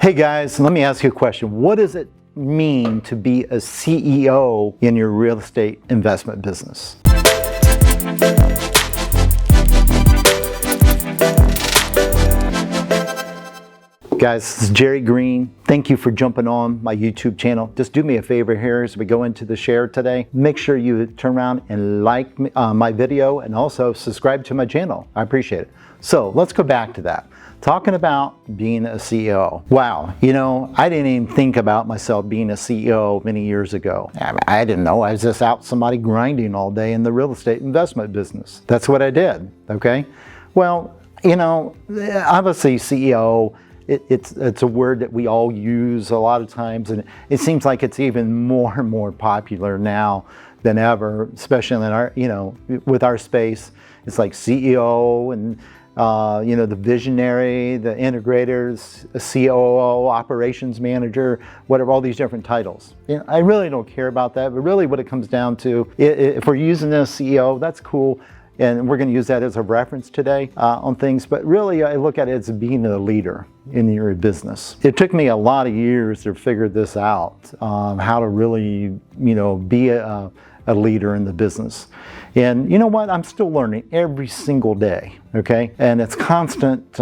Hey guys, let me ask you a question. What does it mean to be a CEO in your real estate investment business? Guys, this is Jerry Green. Thank you for jumping on my YouTube channel. Just do me a favor here as we go into the share today. Make sure you turn around and like my video and also subscribe to my channel. I appreciate it. So let's go back to that. Talking about being a CEO. Wow, I didn't even think about myself being a CEO many years ago. I didn't know. I was just out somebody grinding all day in the real estate investment business. That's what I did, okay? Well, obviously CEO, it's a word that we all use a lot of times, and it seems like it's even more and more popular now than ever, especially in our, with our space. It's like CEO and the visionary, the integrators, a COO, operations manager, whatever, all these different titles. I really don't care about that, but really what it comes down to, if we're using this CEO, that's cool, and we're going to use that as a reference today on things, but really I look at it as being a leader in your business. It took me a lot of years to figure this out, how to really, be a leader in the business. And you know what? I'm still learning every single day, okay? And it's constant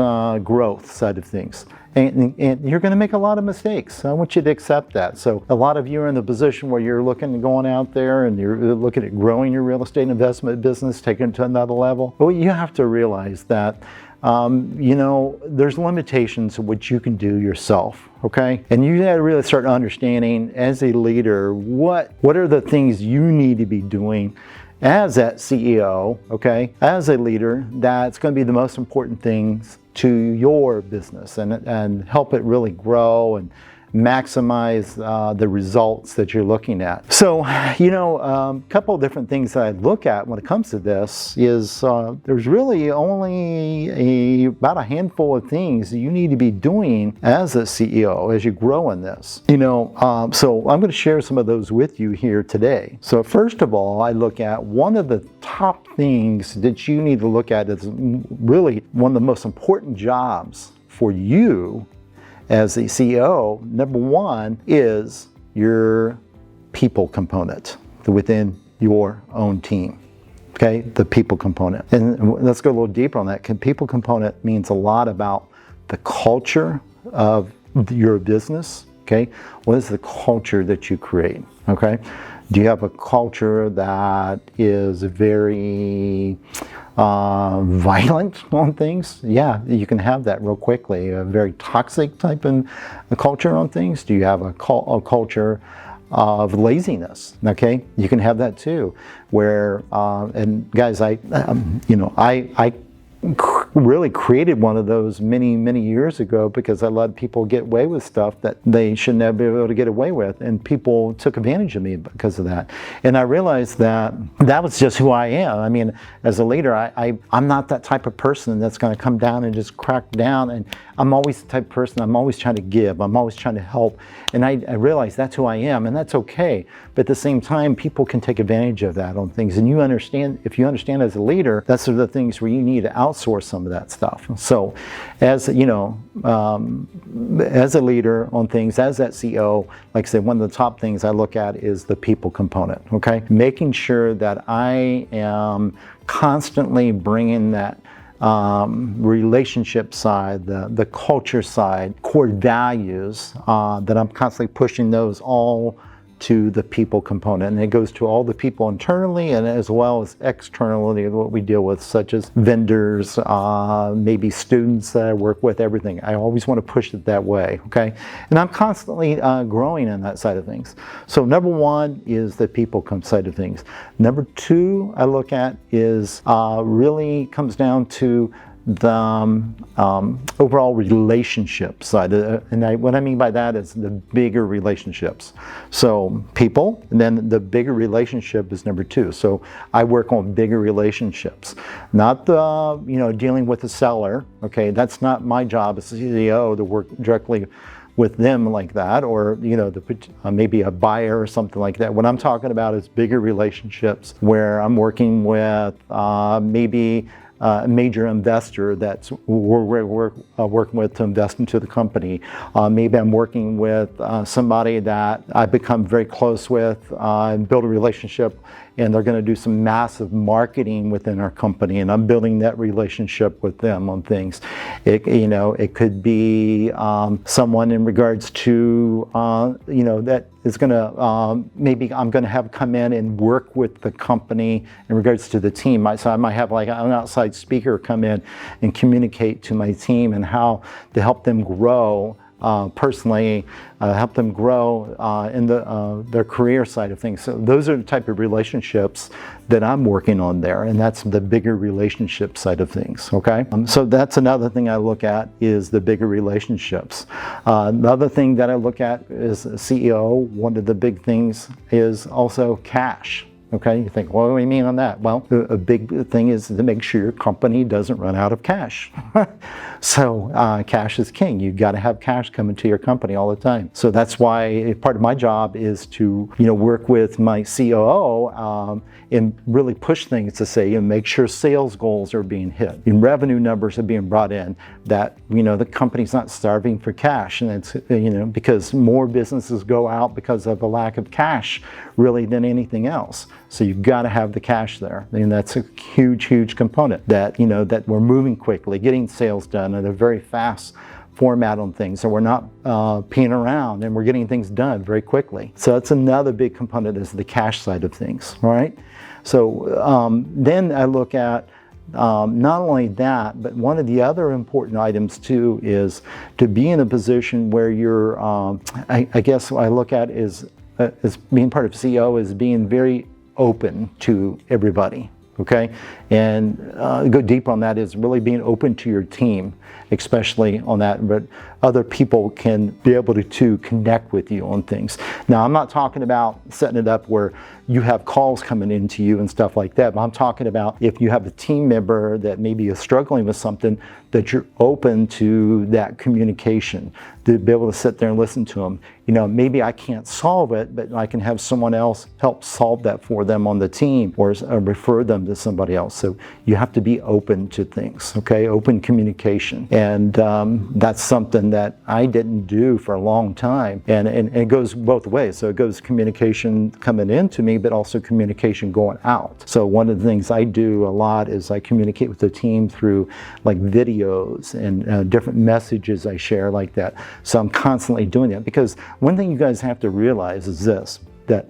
growth side of things. And you're going to make a lot of mistakes. I want you to accept that. So a lot of you are in the position where you're looking at going out there and you're looking at growing your real estate investment business, taking it to another level. Well, you have to realize that there's limitations to what you can do yourself, okay? And you got to really start understanding as a leader, what are the things you need to be doing as that CEO, okay, as a leader, that's going to be the most important things to your business and help it really grow and maximize the results that you're looking at. So, a couple of different things that I look at when it comes to this is there's really only about a handful of things that you need to be doing as a CEO as you grow in this. So I'm going to share some of those with you here today. So first of all, I look at one of the top things that you need to look at is really one of the most important jobs for you as a CEO. Number one is your people component within your own team, okay? The people component. And let's go a little deeper on that. People component means a lot about the culture of your business, okay? What is the culture that you create, okay? Do you have a culture that is very violent on things? Yeah, you can have that real quickly. A very toxic type of culture on things. Do you have a culture of laziness? Okay, you can have that too. Where and guys, I really created one of those many years ago because I let people get away with stuff that they should never be able to get away with, and people took advantage of me because of that. And I realized that was just who I am. I mean, as a leader, I'm not that type of person that's going to come down and just crack down, and I'm always the type of person, I'm always trying to give, I'm always trying to help, and I realize that's who I am, and that's okay. But at the same time, people can take advantage of that on things, and if you understand as a leader, that's sort of the things where you need to outsource some of that stuff. So as a leader on things, as that CEO, like I said, one of the top things I look at is the people component, okay? Making sure that I am constantly bringing that relationship side, the culture side, core values, that I'm constantly pushing those all to the people component, and it goes to all the people internally and as well as externally, what we deal with, such as vendors, maybe students that I work with, everything. I always want to push it that way, okay? And I'm constantly growing in that side of things. So number one is the people side of things. Number two I look at is really comes down to the overall relationship side, and what I mean by that is the bigger relationships. So people, and then the bigger relationship is number two. So I work on bigger relationships, not the dealing with the seller. Okay, that's not my job as a CEO to work directly with them like that, or maybe a buyer or something like that. What I'm talking about is bigger relationships where I'm working with maybe major investor that's we're working with to invest into the company. Maybe I'm working with somebody that I've become very close with and build a relationship, and they're going to do some massive marketing within our company, and I'm building that relationship with them on things. It could be someone in regards to that is going to maybe I'm going to have come in and work with the company in regards to the team. So I might have like an outside speaker come in and communicate to my team and how to help them grow personally, help them grow in their career side of things. So those are the type of relationships that I'm working on there, and that's the bigger relationship side of things, okay? So that's another thing I look at is the bigger relationships. The other thing that I look at is CEO. One of the big things is also cash. Okay, you think, what do we mean on that? Well, a big thing is to make sure your company doesn't run out of cash. So cash is king. You've got to have cash coming to your company all the time. So that's why part of my job is to work with my COO and really push things to say, make sure sales goals are being hit and revenue numbers are being brought in, that the company's not starving for cash. And it's because more businesses go out because of a lack of cash really than anything else. So you've got to have the cash there. And that's a huge component that that we're moving quickly, getting sales done at a very fast format on things. So we're not peeing around, and we're getting things done very quickly. So that's another big component, is the cash side of things, all right? So then I look at not only that, but one of the other important items too is to be in a position where you're, I guess what I look at is being part of CEO is being very open to everybody, okay? And go deep on that is really being open to your team, especially on that, but other people can be able to connect with you on things. Now, I'm not talking about setting it up where you have calls coming into you and stuff like that, but I'm talking about if you have a team member that maybe is struggling with something, that you're open to that communication, to be able to sit there and listen to them. Maybe I can't solve it, but I can have someone else help solve that for them on the team, or refer them to somebody else. So you have to be open to things, okay? Open communication. And that's something that I didn't do for a long time. And it goes both ways. So it goes communication coming into me, but also communication going out. So one of the things I do a lot is I communicate with the team through like videos and different messages I share like that. So I'm constantly doing that, because one thing you guys have to realize is this, that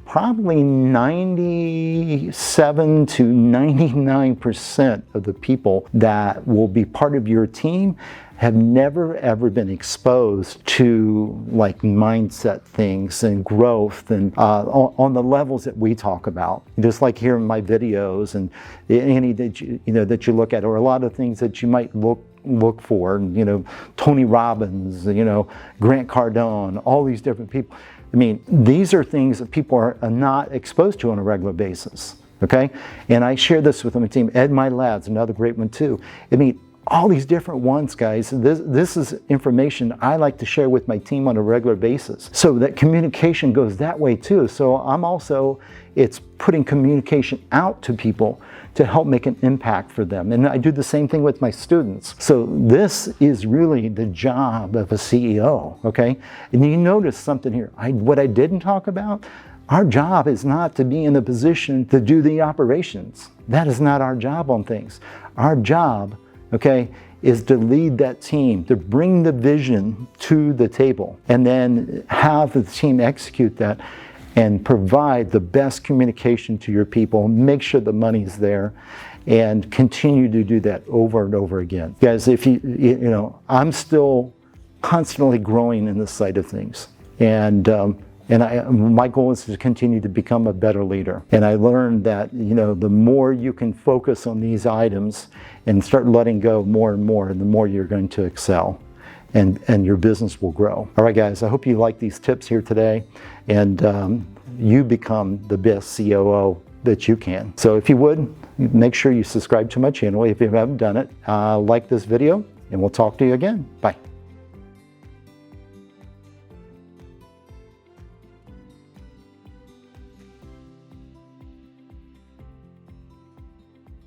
probably 97 to 99% of the people that will be part of your team have never ever been exposed to like mindset things and growth and on the levels that we talk about. Just like here in my videos and any that that you look at, or a lot of things that you might look for, Tony Robbins, Grant Cardone, all these different people. I mean, these are things that people are not exposed to on a regular basis, okay? And I share this with my team. Ed My Lad's another great one too. I mean, all these different ones, guys. This is information I like to share with my team on a regular basis. So that communication goes that way too. So I'm also, it's putting communication out to people to help make an impact for them. And I do the same thing with my students. So this is really the job of a CEO, okay? And you notice something here. What I didn't talk about, our job is not to be in a position to do the operations. That is not our job on things. Our job, okay, is to lead that team, to bring the vision to the table, and then have the team execute that and provide the best communication to your people, make sure the money's there, and continue to do that over and over again. Guys, if I'm still constantly growing in this side of things. And my goal is to continue to become a better leader. And I learned that, the more you can focus on these items and start letting go more and more, the more you're going to excel. And your business will grow. All right, guys, I hope you like these tips here today, and you become the best COO that you can. So if you would, make sure you subscribe to my channel if you haven't done it. Like this video, and we'll talk to you again. Bye.